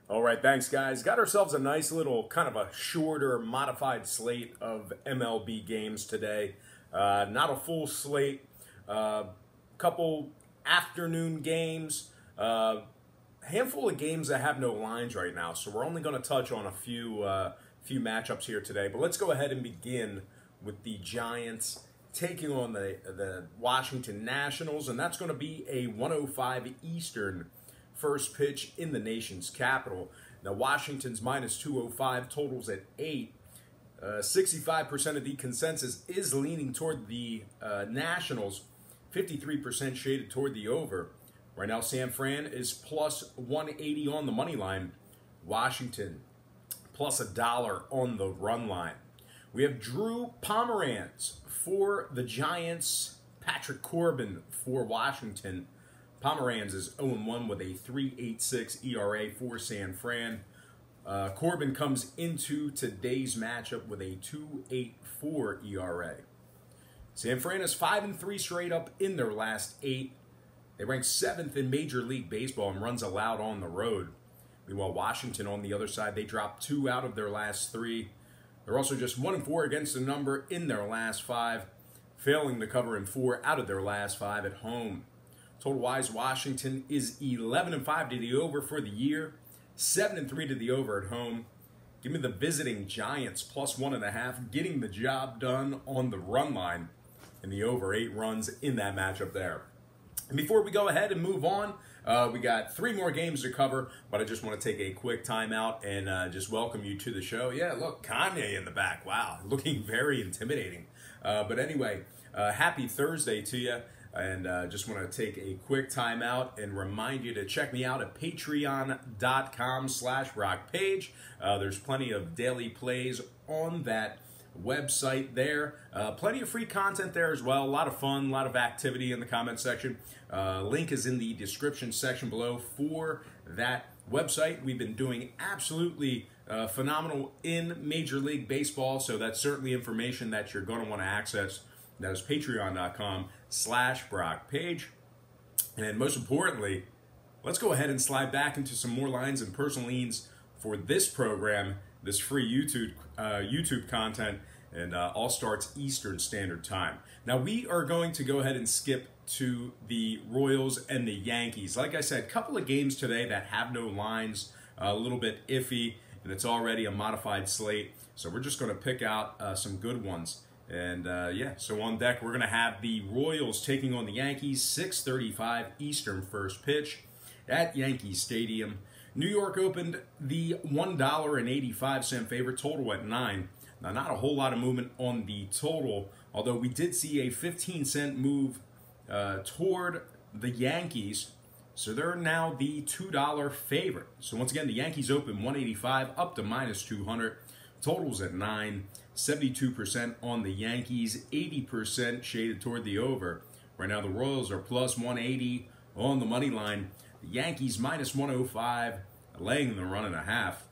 All right, thanks, guys. Got ourselves a nice little kind of a shorter, modified slate of MLB games today. Not a full slate. Couple afternoon games. Handful of games that have no lines right now, so we're only going to touch on a few matchups here today. But let's go ahead and begin with the Giants taking on the Washington Nationals, and that's going to be a 1:05 Eastern first pitch in the nation's capital. Now, Washington's minus 205, totals at 8. 65% of the consensus is leaning toward the Nationals, 53% shaded toward the over. Right now, San Fran is plus 180 on the money line. Washington plus $1 on the run line. We have Drew Pomeranz for the Giants, Patrick Corbin for Washington. Pomeranz is 0-1 with a 3.86 ERA for San Fran. Corbin comes into today's matchup with a 2.84 ERA. San Fran is 5-3 straight up in their last 8. They rank 7th in Major League Baseball in runs allowed on the road. Meanwhile, Washington on the other side, they dropped 2 out of their last 3. They're also just 1-4 against the number in their last 5, failing to cover in 4 out of their last 5 at home. Total-wise, Washington is 11-5 to the over for the year, 7-3 to the over at home. Give me the visiting Giants plus 1.5, getting the job done on the run line, and the over 8 runs in that matchup there. And before we go ahead and move on, we got 3 more games to cover, but I just want to take a quick timeout and just welcome you to the show. Yeah, look, Kanye in the back. Wow, looking very intimidating. But anyway, happy Thursday to you. And just want to take a quick time out and remind you to check me out at patreon.com/rockpage. There's plenty of daily plays on that website there. Plenty of free content there as well. A lot of fun, a lot of activity in the comment section. Link is in the description section below for that website. We've been doing absolutely phenomenal in Major League Baseball, so that's certainly information that you're going to want to access. That is patreon.com/BrockPage. And most importantly, let's go ahead and slide back into some more lines and personal leans for this program, this free YouTube content, and all starts Eastern Standard Time. Now, we are going to go ahead and skip to the Royals and the Yankees. Like I said, a couple of games today that have no lines, a little bit iffy, and it's already a modified slate. So we're just going to pick out some good ones. And yeah, so on deck, we're going to have the Royals taking on the Yankees, 6:35 Eastern first pitch at Yankee Stadium. New York opened the $1.85 favorite, total at 9. Now, not a whole lot of movement on the total, although we did see a 15-cent move toward the Yankees. So they're now the $2 favorite. So once again, the Yankees open 185 up to minus 200. Totals at 9. 72% on the Yankees, 80% shaded toward the over. Right now, the Royals are plus 180 on the money line. The Yankees minus 105, laying the 1.5.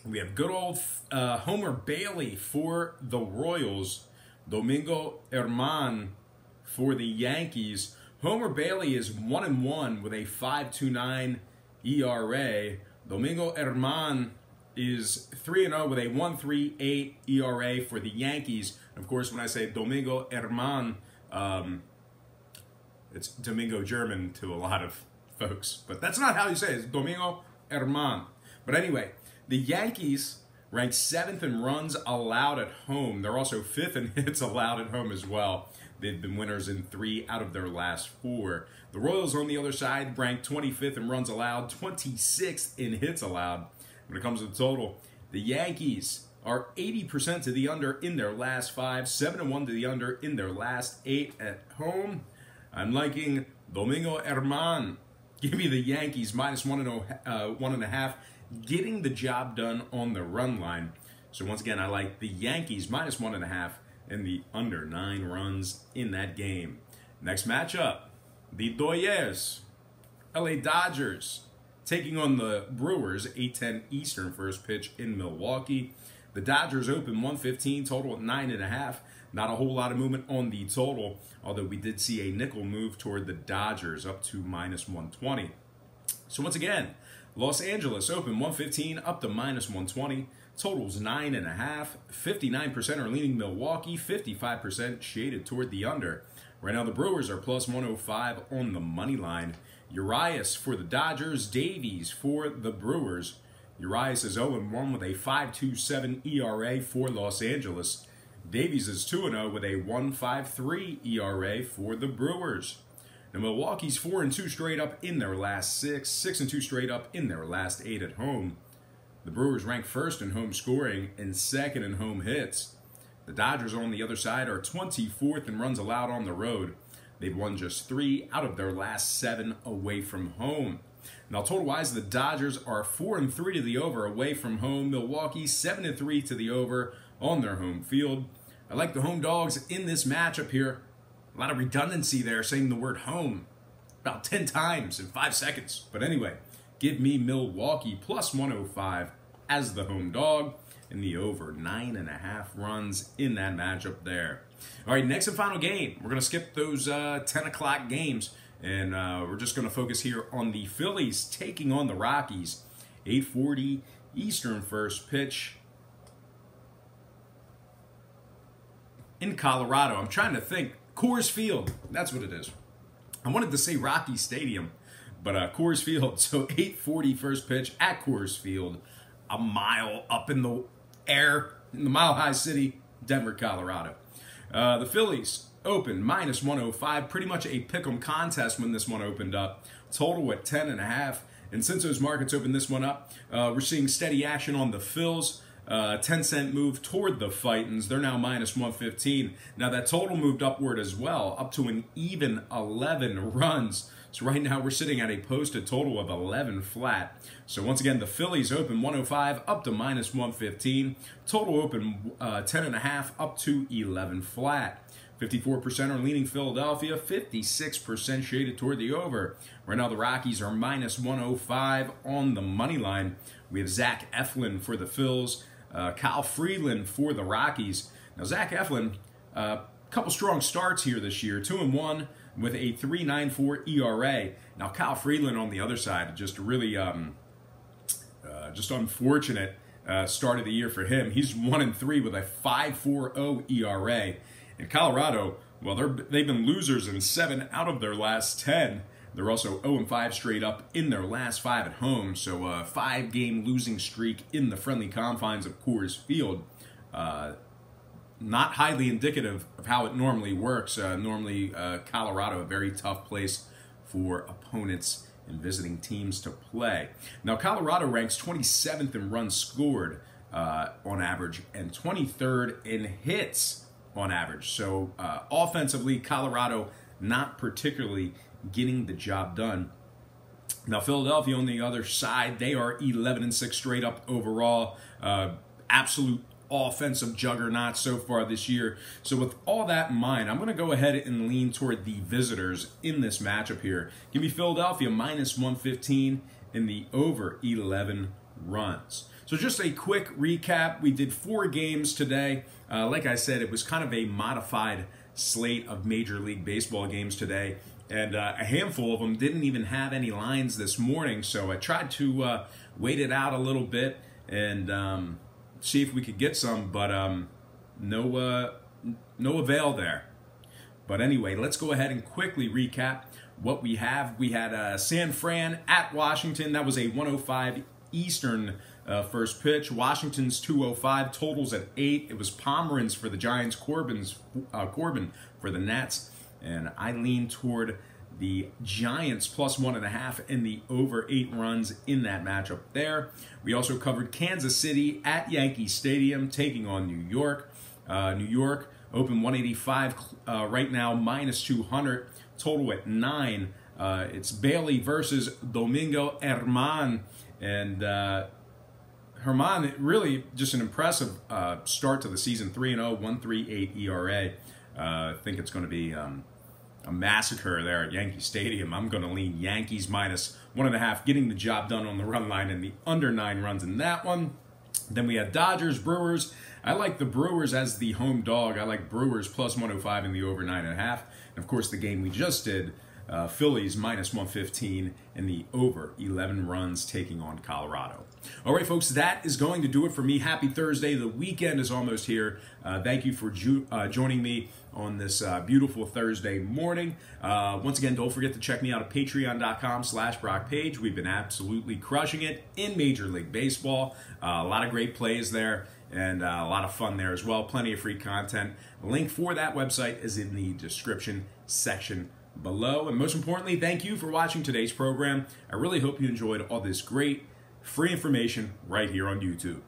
We have good old Homer Bailey for the Royals. Domingo Germán for the Yankees. Homer Bailey is 1-1 with a 5.29 ERA. Domingo Germán is 3-0 with a 1.38 ERA for the Yankees. And of course, when I say Domingo Germán, it's Domingo German to a lot of folks. But that's not how you say it. It's Domingo Germán. But anyway, the Yankees rank 7th in runs allowed at home. They're also 5th in hits allowed at home as well. They've been winners in 3 out of their last 4. The Royals, on the other side, rank 25th in runs allowed, 26th in hits allowed. When it comes to the total, the Yankees are 80% to the under in their last 5, 7-1 to the under in their last 8 at home. I'm liking Domingo Germán. Give me the Yankees minus 1.5, getting the job done on the run line. So once again, I like the Yankees minus 1.5 and the under 9 runs in that game. Next matchup, the Dodgers, LA Dodgers, taking on the Brewers, 8:10 Eastern first pitch in Milwaukee. The Dodgers open 115, total at 9.5. Not a whole lot of movement on the total, although we did see a nickel move toward the Dodgers up to minus 120. So once again, Los Angeles open 115 up to -120. Totals 9.5. 59% are leaning Milwaukee. 55% shaded toward the under. Right now the Brewers are +105 on the money line. Urias for the Dodgers. Davies for the Brewers. Urias is 0-1 with a 5.27 ERA for Los Angeles. Davies is 2-0 with a 1.53 ERA for the Brewers. Now Milwaukee's 4-2 straight up in their last 6, 6-2 straight up in their last 8 at home. The Brewers rank first in home scoring and second in home hits. The Dodgers on the other side are 24th in runs allowed on the road. They've won just 3 out of their last 7 away from home. Now total-wise, the Dodgers are 4-3 to the over away from home. Milwaukee 7-3 to the over on their home field. I like the home dogs in this matchup here. A lot of redundancy there, saying the word home about 10 times in 5 seconds. But anyway, give me Milwaukee +105 as the home dog and the over 9.5 runs in that matchup there. All right, next and final game. We're going to skip those 10 o'clock games, and we're just going to focus here on the Phillies taking on the Rockies. 8:40 Eastern first pitch in Colorado. I'm trying to think. Coors Field, that's what it is. I wanted to say Rocky Stadium, but Coors Field. So 8:40 first pitch at Coors Field, a mile up in the air in the Mile High City, Denver, Colorado. The Phillies open -105, pretty much a pick'em contest when this one opened up. Total at 10.5. And since those markets opened this one up, we're seeing steady action on the Phils. 10-cent move toward the Fightins. They're now -115. Now that total moved upward as well, up to an even 11 runs. So right now we're sitting at a posted total of 11 flat. So once again, the Phillies open 105 up to -115. Total open 10.5 up to 11 flat. 54% are leaning Philadelphia, 56% shaded toward the over. Right now the Rockies are -105 on the money line. We have Zach Eflin for the Phils, Kyle Freeland for the Rockies. Now Zach Eflin, a couple strong starts here this year, 2-1 with a 3.94 ERA. Now Kyle Freeland on the other side, just really just unfortunate start of the year for him. He's 1-3 with a 5.40 ERA. In Colorado, well, they've been losers in 7 out of their last 10. They're also 0-5 straight up in their last 5 at home. So a 5-game losing streak in the friendly confines of Coors Field. Not highly indicative of how it normally works. Normally, Colorado, a very tough place for opponents and visiting teams to play. Now, Colorado ranks 27th in runs scored on average and 23rd in hits on average. So offensively, Colorado not particularly getting the job done. Now Philadelphia on the other side, they are 11-6 straight up overall. Absolute offensive juggernaut so far this year. So with all that in mind, I'm going to go ahead and lean toward the visitors in this matchup here. Give me Philadelphia -115 in the over 11 runs. So just a quick recap. We did 4 games today. Like I said, it was kind of a modified slate of Major League Baseball games today. And a handful of them didn't even have any lines this morning. So I tried to wait it out a little bit and see if we could get some. But no avail there. But anyway, let's go ahead and quickly recap what we have. We had San Fran at Washington. That was a 105 Eastern first pitch. Washington's 205, totals at 8. It was Pomeranz for the Giants, Corbin for the Nats, and I lean toward the Giants +1.5 in the over 8 runs in that matchup there. We also covered Kansas City at Yankee Stadium taking on New York. New York open 185 right now, -200, total at 9. It's Bailey versus Domingo Germán. And Germán, really just an impressive start to the season. 3-0, 1.38 ERA. I think it's going to be a massacre there at Yankee Stadium. I'm going to lean Yankees -1.5, getting the job done on the run line and the under 9 runs in that one. Then we had Dodgers, Brewers. I like the Brewers as the home dog. I like Brewers +105 in the over 9.5. And of course, the game we just did, Phillies minus 115 and the over 11 runs taking on Colorado. All right, folks, that is going to do it for me. Happy Thursday. The weekend is almost here. Thank you for joining me on this beautiful Thursday morning. Once again, don't forget to check me out at patreon.com/BrockPage. We've been absolutely crushing it in Major League Baseball. A lot of great plays there and a lot of fun there as well. Plenty of free content. The link for that website is in the description section below. And most importantly, thank you for watching today's program. I really hope you enjoyed all this great free information right here on YouTube.